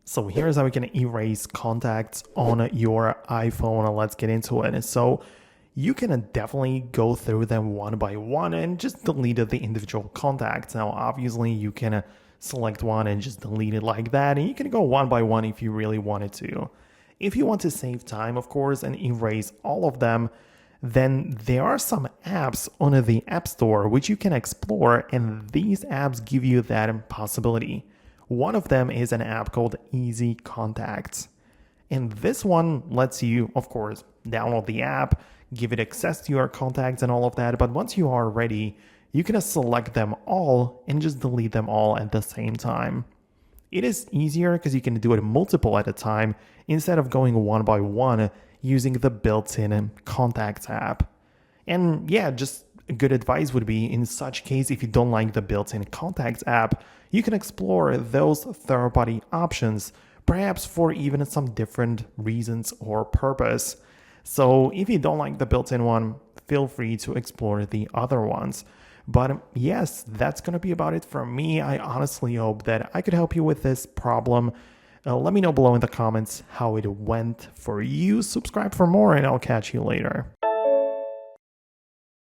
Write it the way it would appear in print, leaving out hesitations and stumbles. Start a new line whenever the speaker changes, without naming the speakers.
So here's how we can erase contacts on your iPhone. Let's get into it. So you can definitely go through them one by one and just delete the individual contacts. Now, obviously, you can select one and just delete it like that. And you can go one by one if you really wanted to. If you want to save time, of course, and erase all of them, then there are some apps on the App Store which you can explore, and these apps give you that possibility. One of them is an app called Easy Contacts. And this one lets you, of course, download the app, give it access to your contacts and all of that. But once you are ready, you can select them all and just delete them all at the same time. It is easier because you can do it multiple at a time instead of going one by one using the built-in Contacts app. And yeah, just good advice would be in such case, if you don't like the built-in Contacts app, you can explore those third-party options, perhaps for even some different reasons or purpose. So if you don't like the built-in one, feel free to explore the other ones. But yes, that's going to be about it from me. I honestly hope that I could help you with this problem. Let me know below in the comments how it went for you. Subscribe for more, and I'll catch you later.